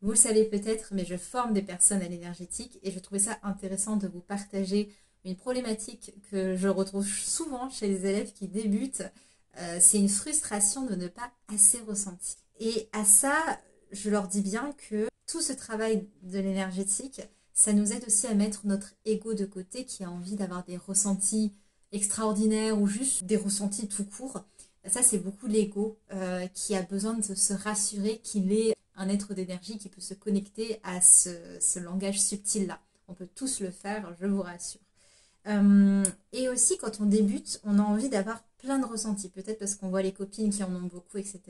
Vous le savez peut-être, mais je forme des personnes à l'énergétique et je trouvais ça intéressant de vous partager une problématique que je retrouve souvent chez les élèves qui débutent. C'est une frustration de ne pas assez ressentir. Et à ça, je leur dis bien que tout ce travail de l'énergétique, ça nous aide aussi à mettre notre ego de côté qui a envie d'avoir des ressentis extraordinaires ou juste des ressentis tout court. Ça, c'est beaucoup l'ego qui a besoin de se rassurer qu'il est un être d'énergie qui peut se connecter à ce langage subtil-là. On peut tous le faire, je vous rassure. Et aussi, quand on débute, on a envie d'avoir plein de ressentis. Peut-être parce qu'on voit les copines qui en ont beaucoup, etc.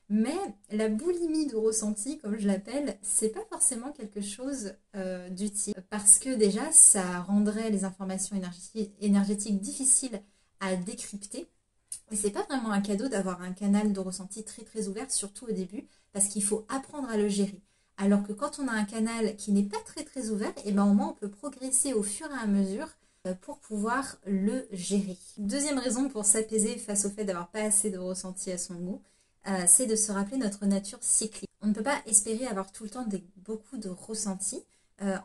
Mais la boulimie de ressentis, comme je l'appelle, c'est pas forcément quelque chose d'utile. Parce que déjà, ça rendrait les informations énergétiques difficiles à décrypter. Et c'est pas vraiment un cadeau d'avoir un canal de ressenti très très ouvert, surtout au début, parce qu'il faut apprendre à le gérer. Alors que quand on a un canal qui n'est pas très très ouvert, et ben au moins on peut progresser au fur et à mesure pour pouvoir le gérer. Deuxième raison pour s'apaiser face au fait d'avoir pas assez de ressenti à son goût, c'est de se rappeler notre nature cyclique. On ne peut pas espérer avoir tout le temps beaucoup de ressentis.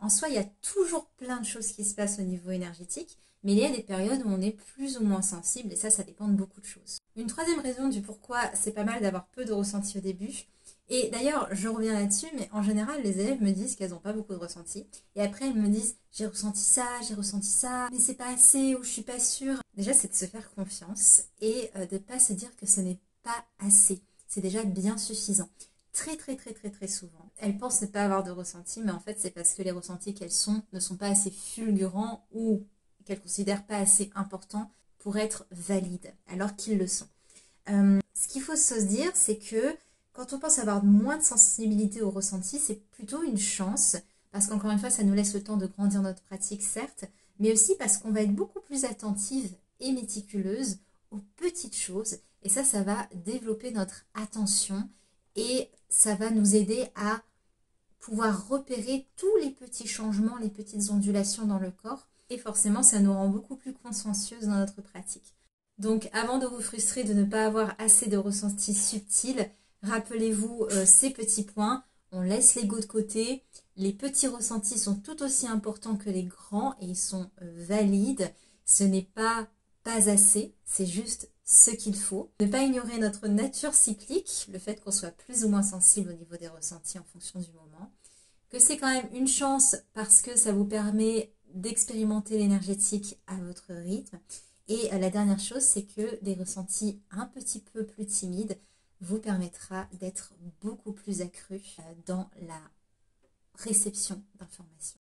En soi, il y a toujours plein de choses qui se passent au niveau énergétique, mais il y a des périodes où on est plus ou moins sensible, et ça dépend de beaucoup de choses. Une troisième raison du pourquoi c'est pas mal d'avoir peu de ressentis au début, et d'ailleurs je reviens là-dessus, mais en général les élèves me disent qu'elles n'ont pas beaucoup de ressentis, et après elles me disent j'ai ressenti ça, mais c'est pas assez, ou je suis pas sûre. Déjà c'est de se faire confiance, et de pas se dire que ce n'est pas assez, c'est déjà bien suffisant. Très très très très très souvent, elles pensent ne pas avoir de ressenti, mais en fait c'est parce que les ressentis qu'elles ont ne sont pas assez fulgurants ou qu'elles considèrent pas assez importants pour être valides, alors qu'ils le sont. Ce qu'il faut se dire, c'est que quand on pense avoir moins de sensibilité au ressenti, c'est plutôt une chance, parce qu'encore une fois, ça nous laisse le temps de grandir notre pratique, certes, mais aussi parce qu'on va être beaucoup plus attentive et méticuleuse aux petites choses, et ça va développer notre attention, et ça va nous aider à pouvoir repérer tous les petits changements, les petites ondulations dans le corps, et forcément, ça nous rend beaucoup plus consciencieuses dans notre pratique. Donc, avant de vous frustrer de ne pas avoir assez de ressentis subtils, rappelez-vous ces petits points. On laisse l'ego de côté. Les petits ressentis sont tout aussi importants que les grands et ils sont valides. Ce n'est pas assez, c'est juste ce qu'il faut. Ne pas ignorer notre nature cyclique, le fait qu'on soit plus ou moins sensible au niveau des ressentis en fonction du moment. Que c'est quand même une chance parce que ça vous permet d'expérimenter l'énergétique à votre rythme. Et la dernière chose, c'est que des ressentis un petit peu plus timides vous permettra d'être beaucoup plus accru dans la réception d'informations.